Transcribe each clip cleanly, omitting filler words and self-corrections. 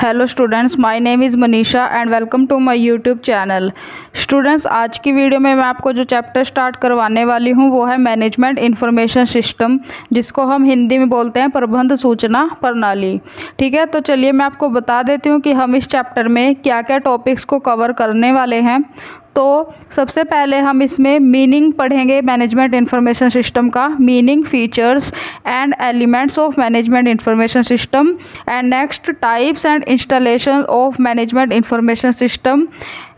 Hello students, my name is Manisha and welcome to my YouTube channel. Students, आज की video में मैं आपको जो चैप्टर स्टार्ट करवाने वाली हूं वो है मैनेजमेंट इंफॉर्मेशन सिस्टम, जिसको हम हिंदी में बोलते हैं प्रबंध सूचना प्रणाली। ठीक है, तो चलिए मैं आपको बता देती हूं कि हम इस चैप्टर में क्या क्या टॉपिक्स को कवर करने वाले हैं। तो सबसे पहले हम इसमें मीनिंग पढ़ेंगे मैनेजमेंट इंफॉर्मेशन सिस्टम का, meaning, features and elements of management information system and next types and installation of management information system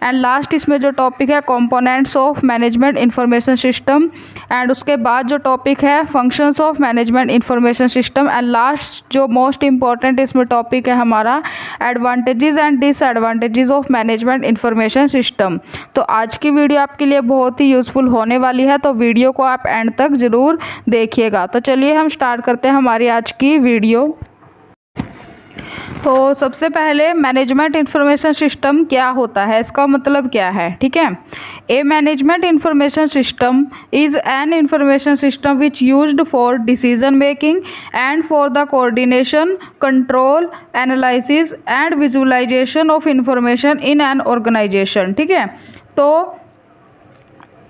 and last इसमें जो टॉपिक है components of management information system and उसके बाद जो टॉपिक है functions of management information system and last जो most important इसमें topic है हमारा advantages and disadvantages of management information system. तो आज की वीडियो आपके लिए बहुत ही यूज़फुल होने वाली है, तो वीडियो को आप एंड तक ज़रूर देखिएगा। तो चलिए हम स्टार्ट करते हैं हमारी आज की वीडियो। तो सबसे पहले मैनेजमेंट इंफॉर्मेशन सिस्टम क्या होता है, इसका मतलब क्या है। ठीक है, a management information system is an information system which used for decision making and for the coordination, control, analysis and visualization of information in an organization. ठीक है, तो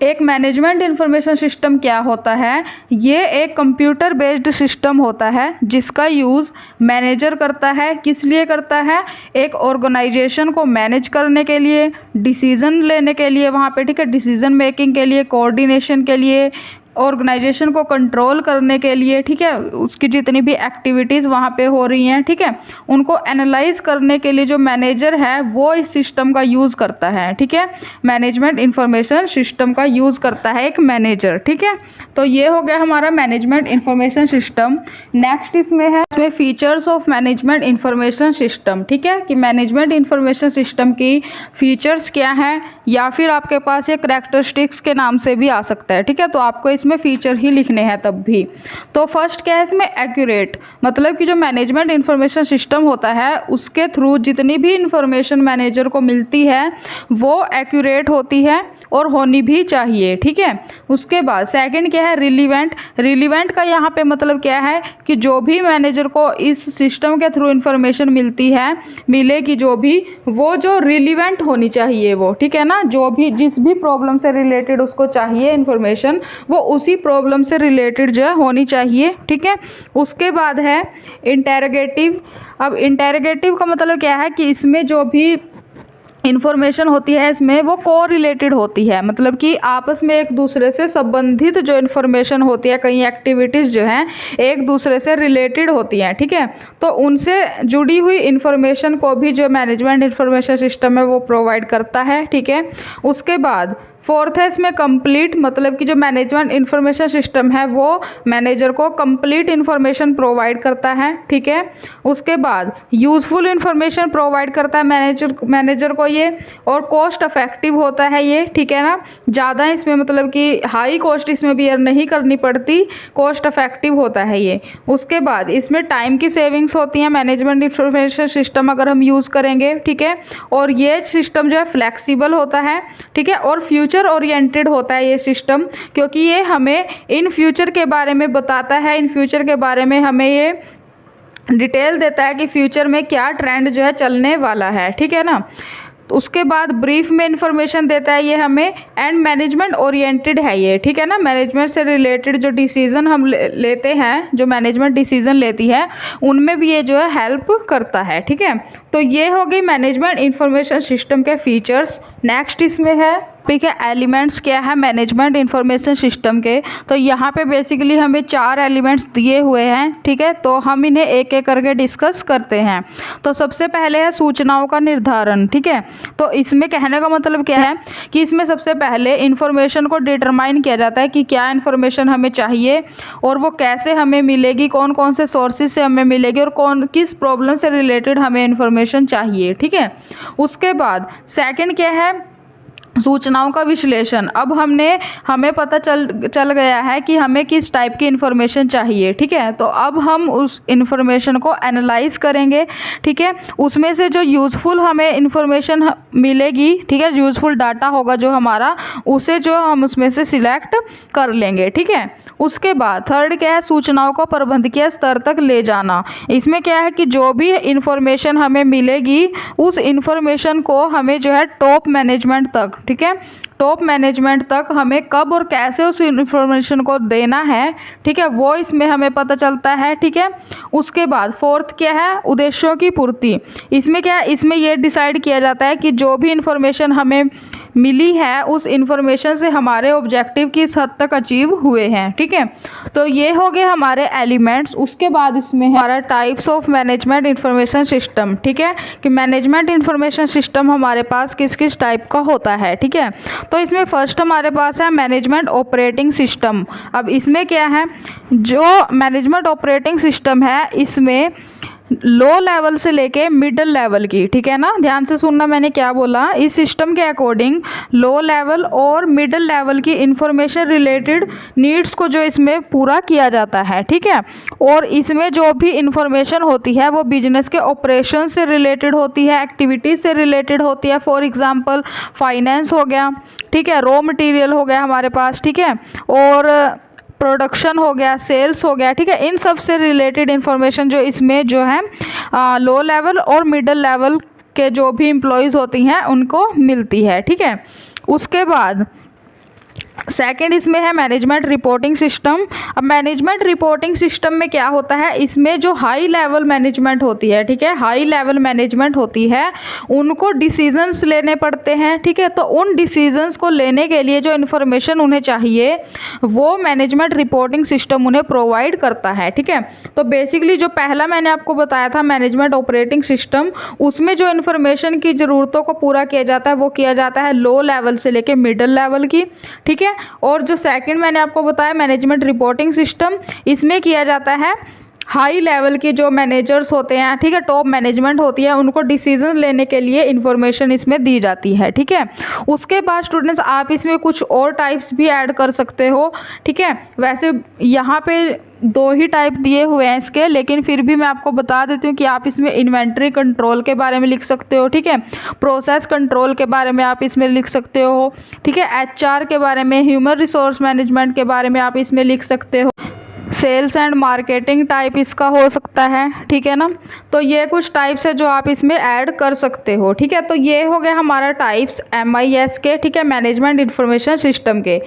एक मैनेजमेंट इंफॉर्मेशन सिस्टम क्या होता है, ये एक कंप्यूटर बेस्ड सिस्टम होता है जिसका यूज़ मैनेजर करता है। किस लिए करता है? एक ऑर्गेनाइजेशन को मैनेज करने के लिए, डिसीज़न लेने के लिए वहाँ पे, ठीक है, डिसीज़न मेकिंग के लिए, कोऑर्डिनेशन के लिए, ऑर्गेनाइजेशन को कंट्रोल करने के लिए, ठीक है, उसकी जितनी भी एक्टिविटीज़ वहाँ पे हो रही हैं, ठीक है, उनको एनालाइज करने के लिए जो मैनेजर है वो इस सिस्टम का यूज़ करता है। ठीक है, मैनेजमेंट इंफॉर्मेशन सिस्टम का यूज़ करता है एक मैनेजर। ठीक है, तो ये हो गया हमारा मैनेजमेंट इंफॉर्मेशन सिस्टम। नेक्स्ट इसमें है features of management information system. ठीक है, कि मैनेजमेंट इंफॉर्मेशन सिस्टम की फीचर्स क्या हैं, या फिर आपके पास ये करैक्टरिस्टिक्स के नाम से भी आ सकता है। ठीक है, तो आपको इसमें फीचर ही लिखने हैं तब भी। तो फर्स्ट क्या है इसमें, एक्यूरेट, मतलब कि जो मैनेजमेंट इंफॉर्मेशन सिस्टम होता है उसके थ्रू जितनी भी इंफॉर्मेशन मैनेजर को मिलती है वो एक्यूरेट होती है और होनी भी चाहिए। ठीक है, उसके बाद सेकंड क्या है, रिलीवेंट। रिलीवेंट का यहाँ पे मतलब क्या है कि जो भी मैनेजर को इस सिस्टम के थ्रू इंफॉर्मेशन मिलती है, मिलेगी जो भी, वो जो रिलीवेंट होनी चाहिए वो, ठीक है ना, जो भी जिस भी प्रॉब्लम से रिलेटेड उसको चाहिए इंफॉर्मेशन वो उसी प्रॉब्लम से रिलेटेड जो है होनी चाहिए। ठीक है, उसके बाद है इंटेरोगेटिव। अब इंटेरोगेटिव का मतलब क्या है कि इसमें जो भी इन्फॉर्मेशन होती है इसमें वो को रिलेटेड होती है, मतलब कि आपस में एक दूसरे से संबंधित जो इन्फॉर्मेशन होती है, कई एक्टिविटीज़ जो हैं एक दूसरे से रिलेटेड होती हैं। ठीक है, तो उनसे जुड़ी हुई इन्फॉर्मेशन को भी जो मैनेजमेंट इन्फॉर्मेशन सिस्टम है वो प्रोवाइड करता है। ठीक है, उसके बाद फोर्थ है इसमें कंप्लीट, मतलब कि जो मैनेजमेंट इंफॉर्मेशन सिस्टम है वो मैनेजर को कंप्लीट इन्फॉर्मेशन प्रोवाइड करता है। ठीक है, उसके बाद यूज़फुल इन्फॉर्मेशन प्रोवाइड करता है मैनेजर को ये, और कॉस्ट इफेक्टिव होता है ये। ठीक है ना, ज़्यादा इसमें मतलब कि हाई कॉस्ट इसमें भी अर्न नहीं करनी पड़ती, कॉस्ट इफेक्टिव होता है ये। उसके बाद इसमें टाइम की सेविंग्स होती हैं मैनेजमेंट इंफॉर्मेशन सिस्टम अगर हम यूज़ करेंगे। ठीक है, और ये सिस्टम जो है फ्लेक्सिबल होता है। ठीक है, और फ्यूचर ओरिएंटेड होता है ये सिस्टम, क्योंकि ये हमें इन फ्यूचर के बारे में बताता है, इन फ्यूचर के बारे में हमें ये डिटेल देता है कि फ्यूचर में क्या ट्रेंड जो है चलने वाला है। ठीक है ना, तो उसके बाद ब्रीफ में इंफॉर्मेशन देता है ये हमें, एंड मैनेजमेंट ओरिएंटेड है ये। ठीक है ना, मैनेजमेंट से रिलेटेड जो डिसीज़न हम लेते हैं, जो मैनेजमेंट डिसीज़न लेती है, उनमें भी ये जो है हेल्प करता है। ठीक है, तो ये हो गई मैनेजमेंट इंफॉर्मेशन सिस्टम के फीचर्स। नेक्स्ट इसमें है टॉपिक है एलिमेंट्स क्या है मैनेजमेंट इंफॉर्मेशन सिस्टम के। तो यहाँ पे बेसिकली हमें 4 एलिमेंट्स दिए हुए हैं। ठीक है, तो हम इन्हें एक एक करके डिस्कस करते हैं। तो सबसे पहले है सूचनाओं का निर्धारण। ठीक है, तो इसमें कहने का मतलब क्या है कि इसमें सबसे पहले इंफॉर्मेशन को डिटरमाइन किया जाता है कि क्या इन्फॉर्मेशन हमें चाहिए और वो कैसे हमें मिलेगी, कौन कौन से सोर्सेज से हमें मिलेगी और कौन किस प्रॉब्लम से रिलेटेड हमें इन्फॉर्मेशन चाहिए। ठीक है, उसके बाद सेकंड क्या है, सूचनाओं का विश्लेषण। अब हमें पता चल गया है कि हमें किस टाइप की इन्फॉर्मेशन चाहिए, ठीक है। तो अब हम उस इन्फॉर्मेशन को एनालाइज करेंगे, ठीक है। उसमें से जो यूज़फुल हमें इन्फॉर्मेशन मिलेगी, ठीक है, यूज़फुल डाटा होगा जो हमारा, उसे जो हम उसमें से सिलेक्ट कर लेंगे, ठीक है। उसके बाद थर्ड क्या है, सूचनाओं को प्रबंधकीय स्तर तक ले जाना। इसमें क्या है कि जो भी इन्फॉर्मेशन हमें मिलेगी उस इन्फॉर्मेशन को हमें जो है टॉप मैनेजमेंट तक, ठीक है, टॉप मैनेजमेंट तक हमें कब और कैसे उस इन्फॉर्मेशन को देना है, ठीक है, वो इसमें हमें पता चलता है, ठीक है। उसके बाद फोर्थ क्या है, उद्देश्यों की पूर्ति। इसमें क्या है, इसमें ये डिसाइड किया जाता है कि जो भी इन्फॉर्मेशन हमें मिली है उस इन्फॉर्मेशन से हमारे ऑब्जेक्टिव किस हद तक अचीव हुए हैं, ठीक है। तो ये हो गए हमारे एलिमेंट्स। उसके बाद इसमें हमारा types of management information system, ठीक है, कि मैनेजमेंट इंफॉर्मेशन सिस्टम हमारे पास किस किस टाइप का होता है, ठीक है। तो इसमें फर्स्ट हमारे पास है मैनेजमेंट ऑपरेटिंग सिस्टम। अब इसमें क्या है, जो मैनेजमेंट ऑपरेटिंग सिस्टम है इसमें लो लेवल से लेके मिडल लेवल की, ठीक है ना, ध्यान से सुनना मैंने क्या बोला। इस सिस्टम के अकॉर्डिंग लो लेवल और मिडल लेवल की इंफॉर्मेशन रिलेटेड नीड्स को जो इसमें पूरा किया जाता है, ठीक है। और इसमें जो भी इंफॉर्मेशन होती है वो बिजनेस के ऑपरेशन से रिलेटेड होती है, एक्टिविटीज से रिलेटेड होती है। फॉर एग्जांपल फाइनेंस हो गया, ठीक है, रॉ मटेरियल हो गया हमारे पास, ठीक है, और प्रोडक्शन हो गया, सेल्स हो गया, ठीक है। इन सब से रिलेटेड इन्फॉर्मेशन जो इसमें जो है लो लेवल और मिडल लेवल के जो भी एम्प्लॉयज़ होती हैं उनको मिलती है, ठीक है। उसके बाद सेकंड इसमें है मैनेजमेंट रिपोर्टिंग सिस्टम। अब मैनेजमेंट रिपोर्टिंग सिस्टम में क्या होता है, इसमें जो हाई लेवल मैनेजमेंट होती है, ठीक है, हाई लेवल मैनेजमेंट होती है, उनको डिसीजंस लेने पड़ते हैं, ठीक है। तो उन डिसीजंस को लेने के लिए जो इन्फॉर्मेशन उन्हें चाहिए वो मैनेजमेंट रिपोर्टिंग सिस्टम उन्हें प्रोवाइड करता है, ठीक है। तो बेसिकली जो पहला मैंने आपको बताया था मैनेजमेंट ऑपरेटिंग सिस्टम, उसमें जो इन्फॉर्मेशन की ज़रूरतों को पूरा किया जाता है वो किया जाता है लो लेवल से लेके मिडल लेवल की, ठीक है। और जो सेकंड मैंने आपको बताया मैनेजमेंट रिपोर्टिंग सिस्टम, इसमें किया जाता है हाई लेवल के जो मैनेजर्स होते हैं, ठीक है, टॉप मैनेजमेंट होती है, उनको डिसीजन लेने के लिए इंफॉर्मेशन इसमें दी जाती है, ठीक है। उसके बाद स्टूडेंट्स आप इसमें कुछ और टाइप्स भी ऐड कर सकते हो, ठीक है। वैसे यहाँ पे दो ही टाइप दिए हुए हैं इसके, लेकिन फिर भी मैं आपको बता देती हूँ कि आप इसमें इन्वेंट्री कंट्रोल के बारे में लिख सकते हो, ठीक है, प्रोसेस कंट्रोल के बारे में आप इसमें लिख सकते हो, ठीक है, एचआर के बारे में, ह्यूमन रिसोर्स मैनेजमेंट के बारे में आप इसमें लिख सकते हो, सेल्स एंड मार्केटिंग टाइप इसका हो सकता है, ठीक है ना। तो ये कुछ टाइप्स है जो आप इसमें ऐड कर सकते हो, ठीक है। तो ये हो गया हमारा टाइप्स MIS के, ठीक है, मैनेजमेंट इंफॉर्मेशन सिस्टम के।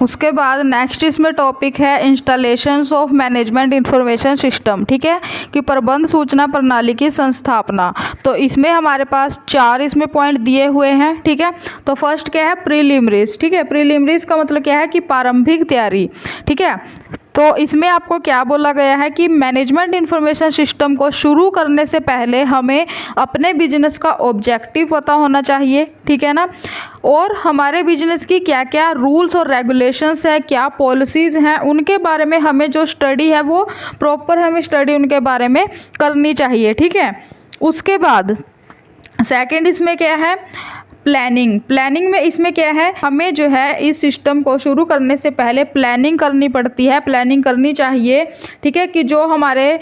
उसके बाद नेक्स्ट इसमें टॉपिक है installations of management information system, ठीक है, कि प्रबंध सूचना प्रणाली की संस्थापना। तो इसमें हमारे पास 4 इसमें पॉइंट दिए हुए हैं, ठीक है। तो फर्स्ट क्या है, प्रीलिमिनरीज, ठीक है। प्रीलिमिनरीज का मतलब क्या है कि प्रारंभिक तैयारी, ठीक है। तो इसमें आपको क्या बोला गया है कि मैनेजमेंट इंफॉर्मेशन सिस्टम को शुरू करने से पहले हमें अपने बिजनेस का ऑब्जेक्टिव पता होना चाहिए, ठीक है ना, और हमारे बिजनेस की क्या क्या रूल्स और रेगुलेशंस है, क्या पॉलिसीज़ हैं, उनके बारे में हमें जो स्टडी है वो प्रॉपर हमें स्टडी उनके बारे में करनी चाहिए, ठीक है। उसके बाद सेकंड इसमें क्या है, प्लानिंग में इसमें क्या है, हमें जो है इस सिस्टम को शुरू करने से पहले प्लानिंग करनी पड़ती है, प्लानिंग करनी चाहिए, ठीक है, कि जो हमारे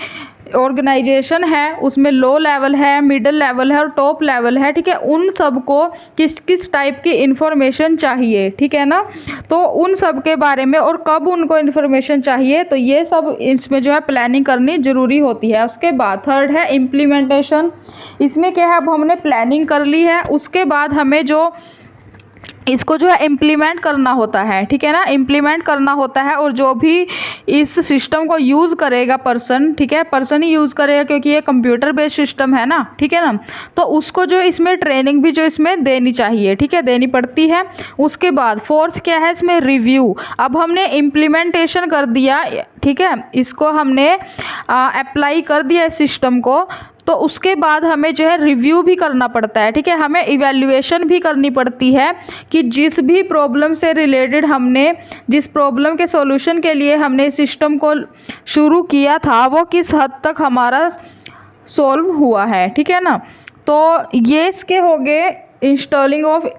ऑर्गेनाइजेशन है उसमें लो लेवल है, मिडिल लेवल है और टॉप लेवल है, ठीक है, उन सब को किस किस टाइप की इन्फॉर्मेशन चाहिए, ठीक है ना। तो उन सब के बारे में और कब उनको इन्फॉर्मेशन चाहिए, तो ये सब इसमें जो है प्लानिंग करनी ज़रूरी होती है। उसके बाद थर्ड है इम्प्लीमेंटेशन। इसमें क्या है, अब हमने प्लानिंग कर ली है, उसके बाद हमें जो इसको जो है इम्प्लीमेंट करना होता है, ठीक है ना, इम्प्लीमेंट करना होता है। और जो भी इस सिस्टम को यूज़ करेगा पर्सन, ठीक है, पर्सन ही यूज़ करेगा क्योंकि ये कंप्यूटर बेस्ड सिस्टम है ना, ठीक है ना, तो उसको जो इसमें ट्रेनिंग भी जो इसमें देनी चाहिए, ठीक है, देनी पड़ती है। उसके बाद फोर्थ क्या है इसमें, रिव्यू। अब हमने इम्प्लीमेंटेशन कर दिया, ठीक है, इसको हमने अप्लाई कर दिया इस सिस्टम को, तो उसके बाद हमें जो है रिव्यू भी करना पड़ता है, ठीक है, हमें इवैल्यूएशन भी करनी पड़ती है कि जिस भी प्रॉब्लम से रिलेटेड हमने, जिस प्रॉब्लम के सॉल्यूशन के लिए हमने इस सिस्टम को शुरू किया था वो किस हद तक हमारा सॉल्व हुआ है, ठीक है ना। तो ये इसके हो गए इंस्टॉलिंग ऑफ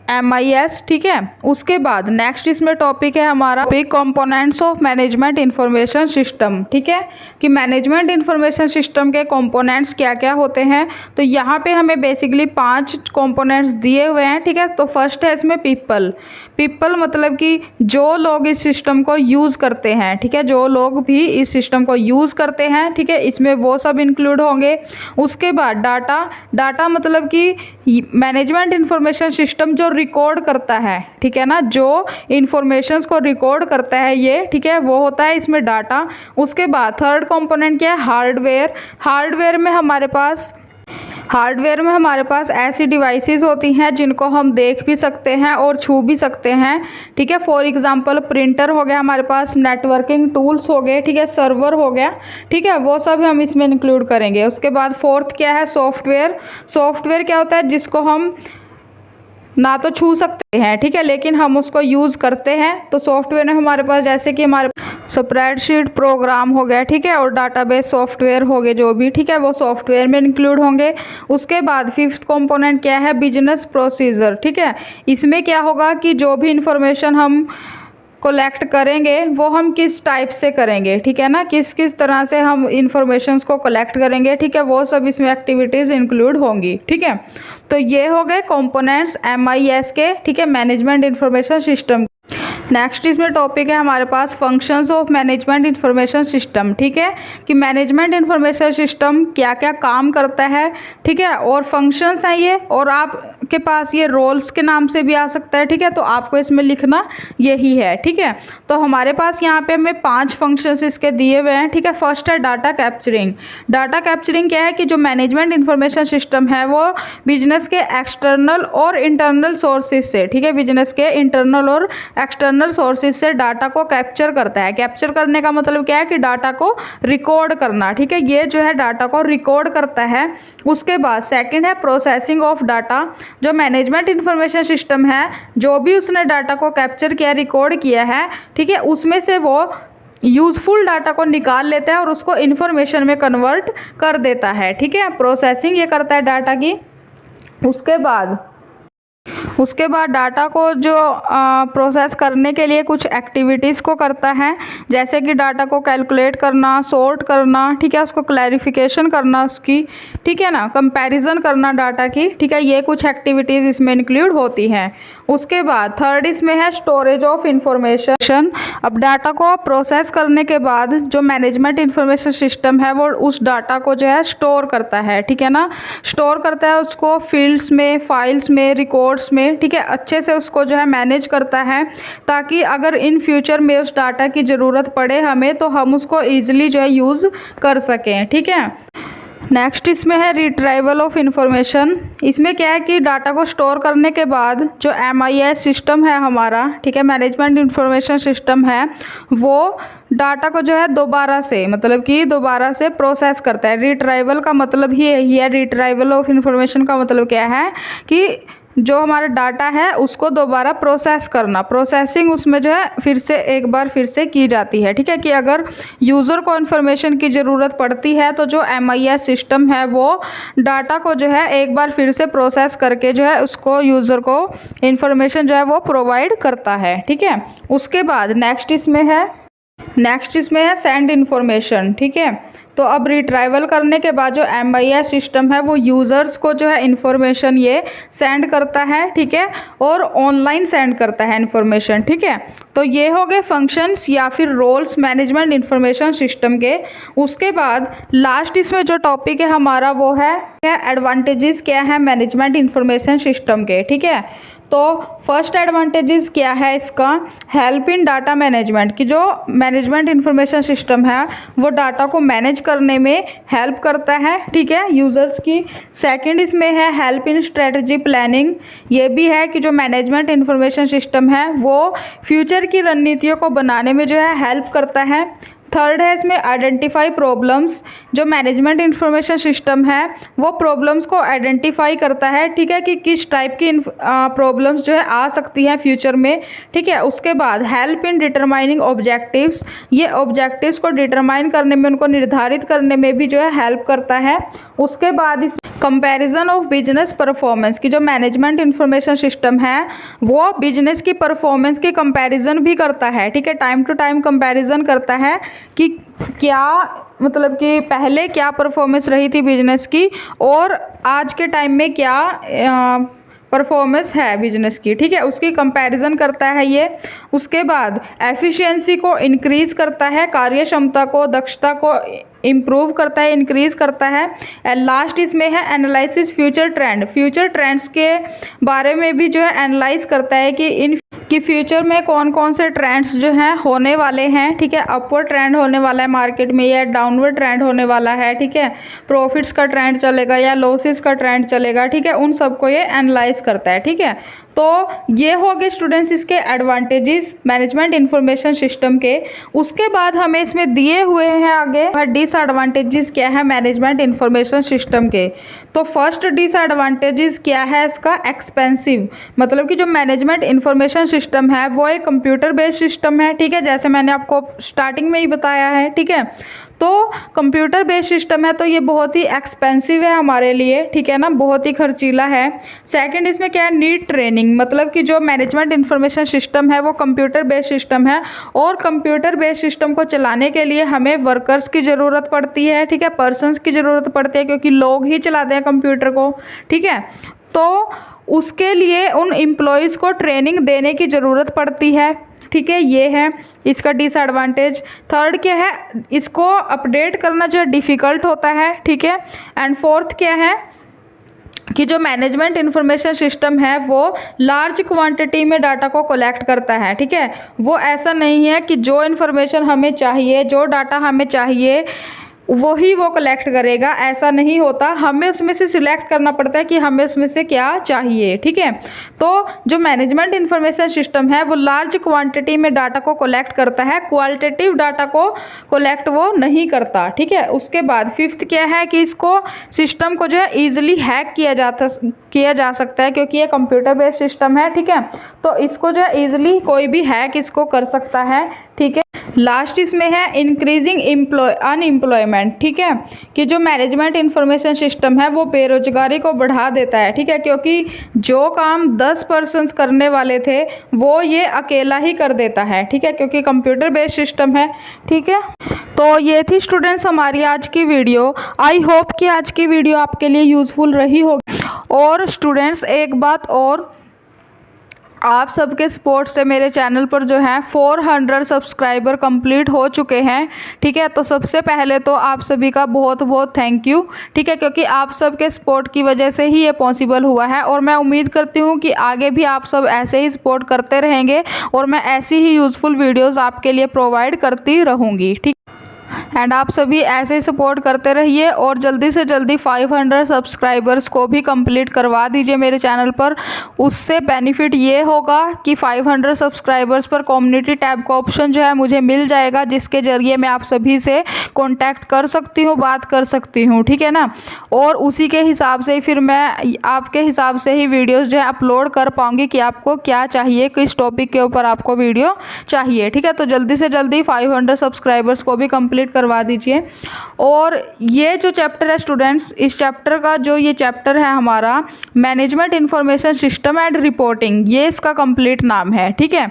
MIS, ठीक है। उसके बाद नेक्स्ट इसमें टॉपिक है हमारा components of management information system, ठीक है, कि मैनेजमेंट इंफॉर्मेशन सिस्टम के कंपोनेंट्स क्या क्या होते हैं। तो यहाँ पे हमें बेसिकली 5 कंपोनेंट्स दिए हुए हैं, ठीक है। तो फर्स्ट है इसमें पीपल मतलब कि जो लोग इस सिस्टम को यूज़ करते हैं, ठीक है, जो लोग भी इस सिस्टम को यूज़ करते हैं, ठीक है, इसमें वो सब इंक्लूड होंगे। उसके बाद डाटा मतलब कि मैनेजमेंट इंफॉर्मेशन सिस्टम जो रिकॉर्ड करता है, ठीक है ना, जो इंफॉर्मेशंस को रिकॉर्ड करता है ये, ठीक है, वो होता है इसमें डाटा। उसके बाद थर्ड कंपोनेंट क्या है, हार्डवेयर में हमारे पास ऐसी डिवाइसेस होती हैं जिनको हम देख भी सकते हैं और छू भी सकते हैं, ठीक है। फॉर एग्जांपल प्रिंटर हो गया हमारे पास, नेटवर्किंग टूल्स हो गए, ठीक है, सर्वर हो गया, ठीक है, वो सब हम इसमें इंक्लूड करेंगे। उसके बाद फोर्थ क्या है, सॉफ्टवेयर क्या होता है, जिसको हम ना तो छू सकते हैं, ठीक है, लेकिन हम उसको यूज़ करते हैं। तो सॉफ्टवेयर में हमारे पास जैसे कि हमारे स्प्रेडशीट प्रोग्राम हो गया, ठीक है, और डाटाबेस सॉफ्टवेयर हो गए जो भी, ठीक है, वो सॉफ्टवेयर में इंक्लूड होंगे। उसके बाद फिफ्थ कंपोनेंट क्या है, बिजनेस प्रोसीजर, ठीक है। इसमें क्या होगा कि जो भी इंफॉर्मेशन हम कलेक्ट करेंगे वो हम किस टाइप से करेंगे, ठीक है ना, किस तरह से हम इंफॉर्मेशंस को कलेक्ट करेंगे, ठीक है, वो सब इसमें एक्टिविटीज़ इंक्लूड होंगी, ठीक है। तो ये हो गए कंपोनेंट्स MIS के, ठीक है, मैनेजमेंट इंफॉर्मेशन सिस्टम। नेक्स्ट इसमें टॉपिक है हमारे पास functions of management information system, ठीक है, कि मैनेजमेंट इंफॉर्मेशन सिस्टम क्या क्या काम करता है, ठीक है, और फंक्शंस हैं ये, और आपके पास ये रोल्स के नाम से भी आ सकता है, ठीक है। तो आपको इसमें लिखना यही है, ठीक है। तो हमारे पास यहाँ पे हमें 5 फंक्शंस इसके दिए हुए हैं, ठीक है। फर्स्ट है डाटा कैप्चरिंग क्या है कि जो मैनेजमेंट इंफॉर्मेशन सिस्टम है वो बिजनेस के एक्सटर्नल और इंटरनल सोर्सेज से, ठीक है, बिजनेस के इंटरनल और एक्सटर्नल सोर्सेज से डाटा को कैप्चर करता है। कैप्चर करने का मतलब क्या है कि डाटा को रिकॉर्ड करना, ठीक है, ये जो है डाटा को रिकॉर्ड करता है। उसके बाद सेकंड है प्रोसेसिंग ऑफ डाटा, जो मैनेजमेंट इंफॉर्मेशन सिस्टम है जो भी उसने डाटा को कैप्चर किया, रिकॉर्ड किया है, ठीक है, उसमें से वो यूज़फुल डाटा को निकाल लेता है और उसको इन्फॉर्मेशन में कन्वर्ट कर देता है, ठीक है। प्रोसेसिंग ये करता है डाटा की। उसके बाद डाटा को जो प्रोसेस करने के लिए कुछ एक्टिविटीज़ को करता है, जैसे कि डाटा को कैलकुलेट करना, सॉर्ट करना, ठीक है, उसको क्लैरिफिकेशन करना उसकी, ठीक है ना, कंपैरिजन करना डाटा की, ठीक है, ये कुछ एक्टिविटीज़ इसमें इंक्लूड होती हैं। उसके बाद थर्ड इसमें है स्टोरेज ऑफ इंफॉर्मेशन। अब डाटा को प्रोसेस करने के बाद जो मैनेजमेंट इंफॉर्मेशन सिस्टम है वो उस डाटा को जो है स्टोर करता है, ठीक है ना, स्टोर करता है उसको फील्ड्स में, फाइल्स में, रिकॉर्ड्स में, ठीक है, अच्छे से उसको जो है मैनेज करता है, ताकि अगर इन फ्यूचर में उस डाटा की ज़रूरत पड़े हमें तो हम उसको ईजिली जो है यूज़ कर सकें, ठीक है। नेक्स्ट इसमें है रिट्राइवल ऑफ इंफॉर्मेशन। इसमें क्या है कि डाटा को स्टोर करने के बाद जो MIS सिस्टम है हमारा, ठीक है, मैनेजमेंट इंफॉर्मेशन सिस्टम है, वो डाटा को जो है दोबारा से प्रोसेस करता है। रिट्राइवल का मतलब ही यही है। रिट्राइवल ऑफ इंफॉर्मेशन का मतलब क्या है कि जो हमारा डाटा है उसको दोबारा प्रोसेस करना, प्रोसेसिंग उसमें जो है एक बार फिर से की जाती है, ठीक है, कि अगर यूज़र को इन्फॉर्मेशन की ज़रूरत पड़ती है तो जो MIS सिस्टम है वो डाटा को जो है एक बार फिर से प्रोसेस करके जो है उसको यूज़र को इन्फॉर्मेशन जो है वो प्रोवाइड करता है, ठीक है। उसके बाद नेक्स्ट इसमें है सेंड इन्फॉर्मेशन, ठीक है। तो अब रिट्राइवल करने के बाद जो MIS सिस्टम है वो यूज़र्स को जो है इन्फॉर्मेशन ये सेंड करता है, ठीक है, और ऑनलाइन सेंड करता है इन्फॉर्मेशन, ठीक है। तो ये हो गए फंक्शंस या फिर रोल्स मैनेजमेंट इन्फॉर्मेशन सिस्टम के। उसके बाद लास्ट इसमें जो टॉपिक है हमारा वो है एडवांटेजेस क्या है मैनेजमेंट इन्फॉर्मेशन सिस्टम के, ठीक है। तो फर्स्ट एडवांटेजेस क्या है इसका, हेल्प इन डाटा मैनेजमेंट, कि जो मैनेजमेंट इन्फॉर्मेशन सिस्टम है वो डाटा को मैनेज करने में हेल्प करता है, ठीक है, यूज़र्स की। सेकंड इसमें है हेल्प इन स्ट्रेटजी प्लानिंग, ये भी है कि जो मैनेजमेंट इन्फॉर्मेशन सिस्टम है वो फ्यूचर की रणनीतियों को बनाने में जो है हेल्प करता है। थर्ड है इसमें आइडेंटिफाई प्रॉब्लम्स, जो मैनेजमेंट इन्फॉर्मेशन सिस्टम है वो प्रॉब्लम्स को आइडेंटिफाई करता है, ठीक है, कि किस टाइप की प्रॉब्लम्स जो है आ सकती हैं फ्यूचर में, ठीक है। उसके बाद हेल्प इन डिटरमाइनिंग ऑब्जेक्टिव्स, ये ऑब्जेक्टिव्स को डिटरमाइन करने में, उनको निर्धारित करने में भी जो है हेल्प करता है। उसके बाद कंपैरिजन ऑफ बिजनेस परफॉर्मेंस की जो मैनेजमेंट इंफॉर्मेशन सिस्टम है वो बिजनेस की परफॉर्मेंस की कंपैरिजन भी करता है, ठीक है। टाइम टू टाइम कंपैरिजन करता है कि क्या मतलब कि पहले क्या परफॉर्मेंस रही थी बिजनेस की और आज के टाइम में क्या परफॉर्मेंस है बिजनेस की, ठीक है, उसकी कंपैरिजन करता है ये। उसके बाद एफिशिएंसी को इंक्रीज करता है, कार्य क्षमता को, दक्षता को इम्प्रूव करता है, इंक्रीज करता है। एंड लास्ट इसमें है analysis future trend, future trends के बारे में भी जो है एनालाइज करता है कि फ्यूचर में कौन कौन से ट्रेंड्स जो हैं होने वाले हैं, ठीक है। अपवर्ड ट्रेंड होने वाला है मार्केट में या डाउनवर्ड ट्रेंड होने वाला है, ठीक है। प्रॉफिट्स का ट्रेंड चलेगा या लॉसेस का ट्रेंड चलेगा, ठीक है। उन सबको ये एनालाइज करता है, ठीक है। तो ये हो गए स्टूडेंट्स इसके एडवांटेजेस मैनेजमेंट इंफॉर्मेशन सिस्टम के। उसके बाद हमें इसमें दिए हुए हैं आगे डिसएडवांटेजेस क्या है मैनेजमेंट इंफॉर्मेशन सिस्टम के। तो फर्स्ट डिसएडवांटेजेस क्या है इसका, एक्सपेंसिव, मतलब कि जो मैनेजमेंट इंफॉर्मेशन सिस्टम है वो एक कंप्यूटर बेस्ड सिस्टम है, ठीक है, जैसे मैंने आपको स्टार्टिंग में ही बताया है, ठीक है। तो कंप्यूटर बेस्ड सिस्टम है तो ये बहुत ही एक्सपेंसिव है हमारे लिए, ठीक है ना, बहुत ही खर्चीला है। सेकंड इसमें क्या है, नीड ट्रेनिंग, मतलब कि जो मैनेजमेंट इंफॉर्मेशन सिस्टम है वो कंप्यूटर बेस्ड सिस्टम है और कंप्यूटर बेस्ड सिस्टम को चलाने के लिए हमें वर्कर्स की ज़रूरत पड़ती है, ठीक है, पर्सनस की ज़रूरत पड़ती है क्योंकि लोग ही चलाते हैं कंप्यूटर को, ठीक है। तो उसके लिए उन एम्प्लॉयज़ को ट्रेनिंग देने की ज़रूरत पड़ती है, ठीक है, ये है इसका डिसएडवांटेज। थर्ड क्या है, इसको अपडेट करना जो है डिफ़िकल्ट होता है, ठीक है। एंड फोर्थ क्या है कि जो मैनेजमेंट इंफॉर्मेशन सिस्टम है वो लार्ज क्वांटिटी में डाटा को कलेक्ट करता है, ठीक है। वो ऐसा नहीं है कि जो इन्फॉर्मेशन हमें चाहिए, जो डाटा हमें चाहिए वही वो कलेक्ट करेगा, ऐसा नहीं होता। हमें उसमें से सिलेक्ट करना पड़ता है कि हमें उसमें से क्या चाहिए, ठीक है। तो जो मैनेजमेंट इंफॉर्मेशन सिस्टम है वो लार्ज क्वांटिटी में डाटा को कलेक्ट करता है, क्वालिटेटिव डाटा को कलेक्ट वो नहीं करता, ठीक है। उसके बाद फिफ्थ क्या है कि इसको सिस्टम को जो है ईजिली हैक किया जा सकता है क्योंकि ये कंप्यूटर बेस्ड सिस्टम है, ठीक है। तो इसको जो है ईजिली कोई भी हैक इसको कर सकता है, ठीक है। लास्ट इसमें है इंक्रीजिंग अनएम्प्लॉयमेंट, ठीक है, कि जो मैनेजमेंट इंफॉर्मेशन सिस्टम है वो बेरोजगारी को बढ़ा देता है, ठीक है, क्योंकि जो काम 10 पर्सन्स करने वाले थे वो ये अकेला ही कर देता है, ठीक है, क्योंकि कंप्यूटर बेस्ड सिस्टम है, ठीक है। तो ये थी स्टूडेंट्स हमारी आज की वीडियो। आई होप कि आज की वीडियो आपके लिए यूज़फुल रही होगी। और स्टूडेंट्स एक बात और, आप सबके सपोर्ट से मेरे चैनल पर जो है 400 सब्सक्राइबर कंप्लीट हो चुके हैं, ठीक है। तो सबसे पहले तो आप सभी का बहुत बहुत थैंक यू, ठीक है, क्योंकि आप सबके सपोर्ट की वजह से ही ये पॉसिबल हुआ है और मैं उम्मीद करती हूँ कि आगे भी आप सब ऐसे ही सपोर्ट करते रहेंगे और मैं ऐसी ही यूज़फुल वीडियोज़ आपके लिए प्रोवाइड करती रहूँगी, ठीक। एंड आप सभी ऐसे ही सपोर्ट करते रहिए और जल्दी से जल्दी 500 सब्सक्राइबर्स को भी कंप्लीट करवा दीजिए मेरे चैनल पर। उससे बेनिफिट ये होगा कि 500 सब्सक्राइबर्स पर कम्युनिटी टैब का ऑप्शन जो है मुझे मिल जाएगा, जिसके ज़रिए मैं आप सभी से कांटेक्ट कर सकती हूँ, बात कर सकती हूँ, ठीक है ना। और उसी के हिसाब से फिर मैं आपके हिसाब से ही वीडियोज़ जो है अपलोड कर पाऊँगी कि आपको क्या चाहिए, किस टॉपिक के ऊपर आपको वीडियो चाहिए, ठीक है। तो जल्दी से जल्दी 500 सब्सक्राइबर्स को भी कंप्लीट करवा दीजिए। और ये जो चैप्टर है स्टूडेंट्स, इस चैप्टर का जो ये चैप्टर है हमारा management information system and reporting, ये इसका कंप्लीट नाम है, ठीक है।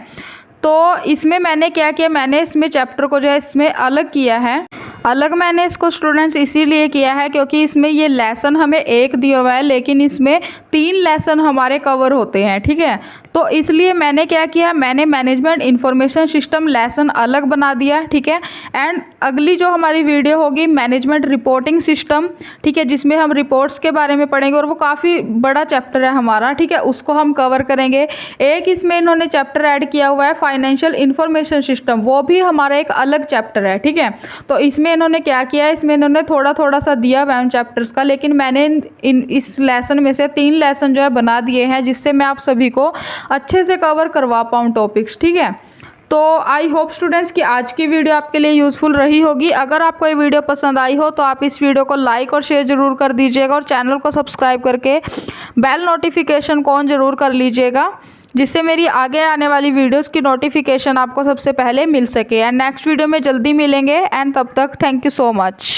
तो इसमें मैंने क्या किया, मैंने इसमें चैप्टर को जो है इसमें अलग किया है। अलग मैंने इसको स्टूडेंट्स इसीलिए किया है क्योंकि इसमें ये लेसन हमें एक दिया हुआ है लेकिन इसमें 3 लेसन हमारे कवर होते हैं, ठीक है। तो इसलिए मैंने क्या किया, मैंने मैनेजमेंट इंफॉर्मेशन सिस्टम लेसन अलग बना दिया, ठीक है। एंड अगली जो हमारी वीडियो होगी मैनेजमेंट रिपोर्टिंग सिस्टम, ठीक है, जिसमें हम रिपोर्ट्स के बारे में पढ़ेंगे और वो काफ़ी बड़ा चैप्टर है हमारा, ठीक है, उसको हम कवर करेंगे। एक इसमें इन्होंने चैप्टर ऐड किया हुआ है फाइनेंशियल इंफॉर्मेशन सिस्टम, वो भी हमारा एक अलग चैप्टर है, ठीक है। तो इसमें इन्होंने क्या किया है, इसमें इन्होंने थोड़ा थोड़ा सा दिया हुआ है चैप्टर्स का, लेकिन मैंने इस लेसन में से 3 लेसन जो है बना दिए हैं जिससे मैं आप सभी को अच्छे से कवर करवा पाऊँ टॉपिक्स, ठीक है। तो आई होप स्टूडेंट्स कि आज की वीडियो आपके लिए यूज़फुल रही होगी। अगर आपको ये वीडियो पसंद आई हो तो आप इस वीडियो को लाइक और शेयर ज़रूर कर दीजिएगा और चैनल को सब्सक्राइब करके बेल नोटिफिकेशन को ऑन ज़रूर कर लीजिएगा, जिससे मेरी आगे आने वाली वीडियोस की नोटिफिकेशन आपको सबसे पहले मिल सके। एंड नेक्स्ट वीडियो में जल्दी मिलेंगे एंड तब तक थैंक यू सो मच।